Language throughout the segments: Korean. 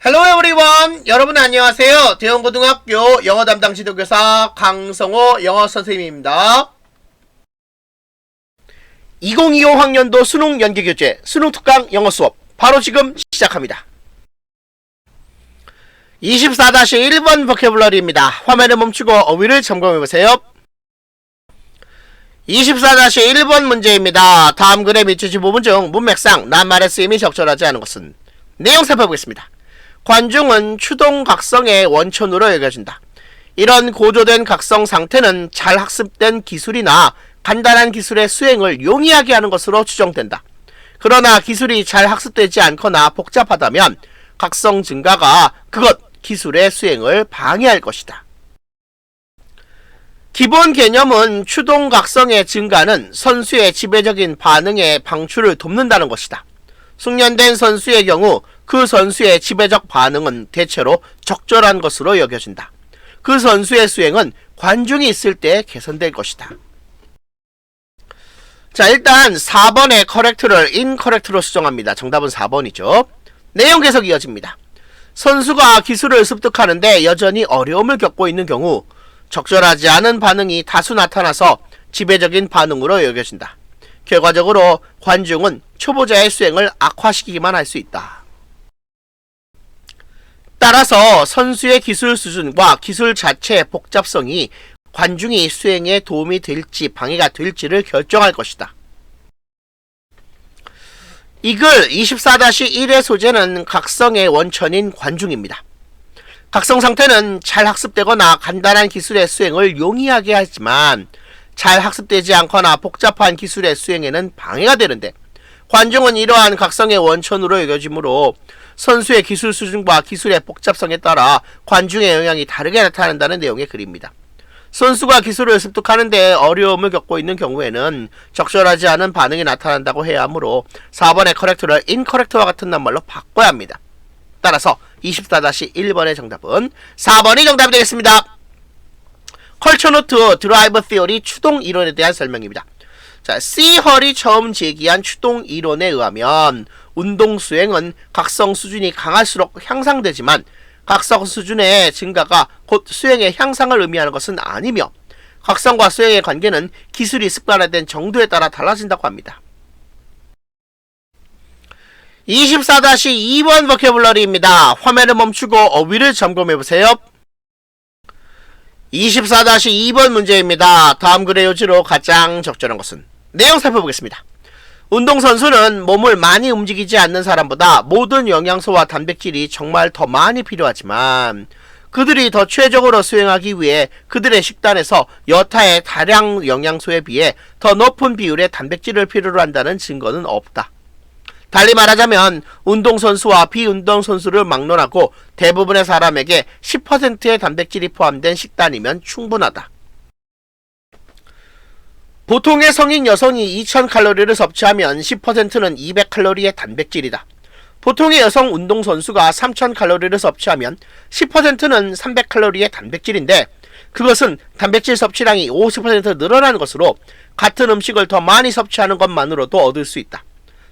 Hello everyone! 여러분 안녕하세요. 대원고등학교 영어 담당 지도교사 강성호 영어 선생님입니다. 2025 학년도 수능 연계교재 수능 특강 영어 수업 바로 지금 시작합니다. 24-1번 보캐블러리입니다. 화면을 멈추고 어휘를 점검해보세요. 24-1번 문제입니다. 다음 글의 밑줄 15분 중 문맥상 낱말의 쓰임이 적절하지 않은 것은? 내용 살펴보겠습니다. 관중은 추동 각성의 원천으로 여겨진다. 이런 고조된 각성 상태는 잘 학습된 기술이나 간단한 기술의 수행을 용이하게 하는 것으로 추정된다. 그러나 기술이 잘 학습되지 않거나 복잡하다면 각성 증가가 그것 기술의 수행을 방해할 것이다. 기본 개념은 추동 각성의 증가는 선수의 지배적인 반응의 방출을 돕는다는 것이다. 숙련된 선수의 경우 그 선수의 지배적 반응은 대체로 적절한 것으로 여겨진다. 그 선수의 수행은 관중이 있을 때 개선될 것이다. 자, 일단 4번의 correct를 incorrect로 수정합니다. 정답은 4번이죠. 내용 계속 이어집니다. 선수가 기술을 습득하는데 여전히 어려움을 겪고 있는 경우 적절하지 않은 반응이 다수 나타나서 지배적인 반응으로 여겨진다. 결과적으로 관중은 초보자의 수행을 악화시키기만 할 수 있다. 따라서 선수의 기술 수준과 기술 자체의 복잡성이 관중이 수행에 도움이 될지 방해가 될지를 결정할 것이다. 이 글 24-1의 소재는 각성의 원천인 관중입니다. 각성 상태는 잘 학습되거나 간단한 기술의 수행을 용이하게 하지만 잘 학습되지 않거나 복잡한 기술의 수행에는 방해가 되는데 관중은 이러한 각성의 원천으로 여겨지므로 선수의 기술 수준과 기술의 복잡성에 따라 관중의 영향이 다르게 나타난다는 내용의 글입니다. 선수가 기술을 습득하는데 어려움을 겪고 있는 경우에는 적절하지 않은 반응이 나타난다고 해야 하므로 4번의 correct를 incorrect와 같은 낱말로 바꿔야 합니다. 따라서 24-1번의 정답은 4번이 정답이 되겠습니다. 컬처노트 드라이브 티어리 추동 이론에 대한 설명입니다. 자, 시헐이 처음 제기한 추동 이론에 의하면 운동 수행은 각성 수준이 강할수록 향상되지만 각성 수준의 증가가 곧 수행의 향상을 의미하는 것은 아니며 각성과 수행의 관계는 기술이 습관화된 정도에 따라 달라진다고 합니다. 24-2번 보캐블러리입니다. 화면을 멈추고 어휘를 점검해보세요. 24-2번 문제입니다. 다음 글의 요지로 가장 적절한 것은? 내용 살펴보겠습니다. 운동선수는 몸을 많이 움직이지 않는 사람보다 모든 영양소와 단백질이 정말 더 많이 필요하지만 그들이 더 최적으로 수행하기 위해 그들의 식단에서 여타의 다량 영양소에 비해 더 높은 비율의 단백질을 필요로 한다는 증거는 없다. 달리 말하자면 운동선수와 비운동선수를 막론하고 대부분의 사람에게 10%의 단백질이 포함된 식단이면 충분하다. 보통의 성인 여성이 2000칼로리를 섭취하면 10%는 200칼로리의 단백질이다. 보통의 여성 운동선수가 3000칼로리를 섭취하면 10%는 300칼로리의 단백질인데 그것은 단백질 섭취량이 50% 늘어나는 것으로 같은 음식을 더 많이 섭취하는 것만으로도 얻을 수 있다.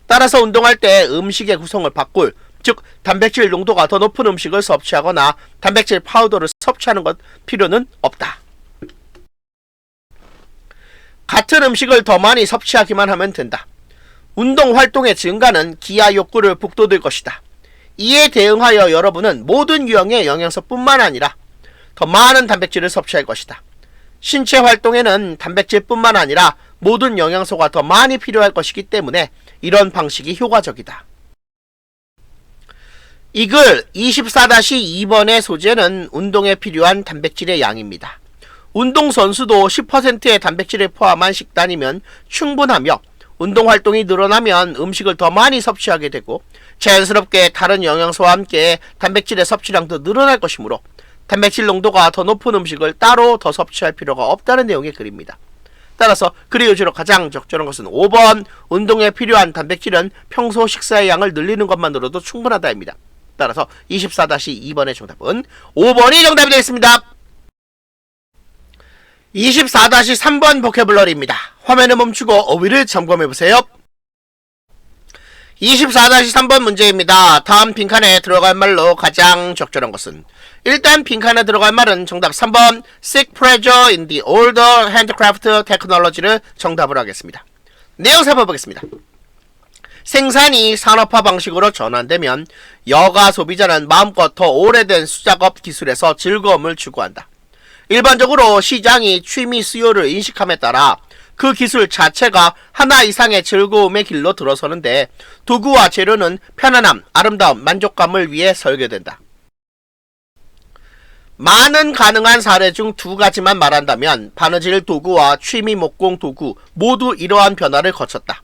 따라서 운동할 때 음식의 구성을 바꿀, 즉 단백질 농도가 더 높은 음식을 섭취하거나 단백질 파우더를 섭취하는 것 필요는 없다. 같은 음식을 더 많이 섭취하기만 하면 된다. 운동 활동의 증가는 기하 욕구를 북돋을 것이다. 이에 대응하여 여러분은 모든 유형의 영양소뿐만 아니라 더 많은 단백질을 섭취할 것이다. 신체 활동에는 단백질뿐만 아니라 모든 영양소가 더 많이 필요할 것이기 때문에 이런 방식이 효과적이다. 이 글 24-2번의 소재는 운동에 필요한 단백질의 양입니다. 운동선수도 10%의 단백질을 포함한 식단이면 충분하며 운동활동이 늘어나면 음식을 더 많이 섭취하게 되고 자연스럽게 다른 영양소와 함께 단백질의 섭취량도 늘어날 것이므로 단백질 농도가 더 높은 음식을 따로 더 섭취할 필요가 없다는 내용의 글입니다. 따라서 글의 요지로 가장 적절한 것은 5번 운동에 필요한 단백질은 평소 식사의 양을 늘리는 것만으로도 충분하다입니다. 따라서 24-2번의 정답은 5번이 정답이 되겠습니다. 24-3번 보캐블러리입니다. 화면을 멈추고 어휘를 점검해보세요. 24-3번 문제입니다. 다음 빈칸에 들어갈 말로 가장 적절한 것은? 일단 빈칸에 들어갈 말은 정답 3번 Seek pleasure in the older handcraft technology를 정답으로 하겠습니다. 내용 살펴보겠습니다. 생산이 산업화 방식으로 전환되면 여가 소비자는 마음껏 더 오래된 수작업 기술에서 즐거움을 추구한다. 일반적으로 시장이 취미 수요를 인식함에 따라 그 기술 자체가 하나 이상의 즐거움의 길로 들어서는데 도구와 재료는 편안함, 아름다움, 만족감을 위해 설계된다. 많은 가능한 사례 중 두 가지만 말한다면 바느질 도구와 취미 목공 도구 모두 이러한 변화를 거쳤다.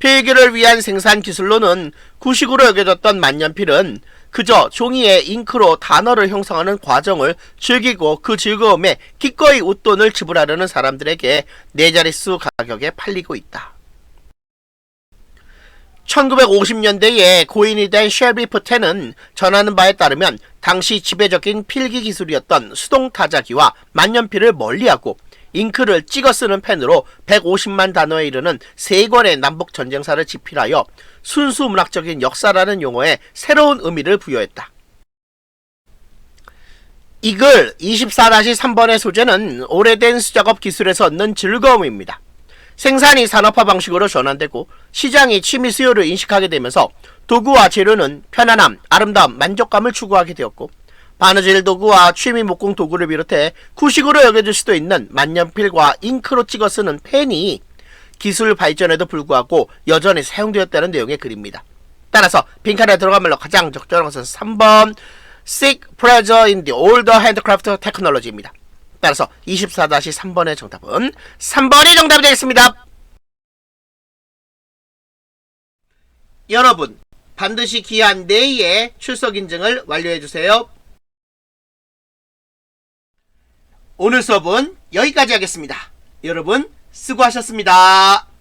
필기를 위한 생산 기술로는 구식으로 여겨졌던 만년필은 그저 종이에 잉크로 단어를 형성하는 과정을 즐기고 그 즐거움에 기꺼이 웃돈을 지불하려는 사람들에게 네 자릿수 가격에 팔리고 있다. 1950년대에 고인이 된 쉘비 프텐은 전하는 바에 따르면 당시 지배적인 필기 기술이었던 수동타자기와 만년필을 멀리하고 잉크를 찍어 쓰는 펜으로 150만 단어에 이르는 3권의 남북전쟁사를 집필하여 순수 문학적인 역사라는 용어에 새로운 의미를 부여했다. 이 글 24-3번의 소재는 오래된 수작업 기술에서 얻는 즐거움입니다. 생산이 산업화 방식으로 전환되고 시장이 취미 수요를 인식하게 되면서 도구와 재료는 편안함, 아름다움, 만족감을 추구하게 되었고 바느질 도구와 취미 목공 도구를 비롯해 구식으로 여겨질 수도 있는 만년필과 잉크로 찍어 쓰는 펜이 기술 발전에도 불구하고 여전히 사용되었다는 내용의 글입니다. 따라서 빈칸에 들어간 말로 가장 적절한 것은 3번 Seek pleasure in the older handcraft technology입니다. 따라서 24-3번의 정답은 3번이 정답이 되겠습니다. 여러분, 반드시 기한 내에 출석 인증을 완료해주세요. 오늘 수업은 여기까지 하겠습니다. 여러분 수고하셨습니다.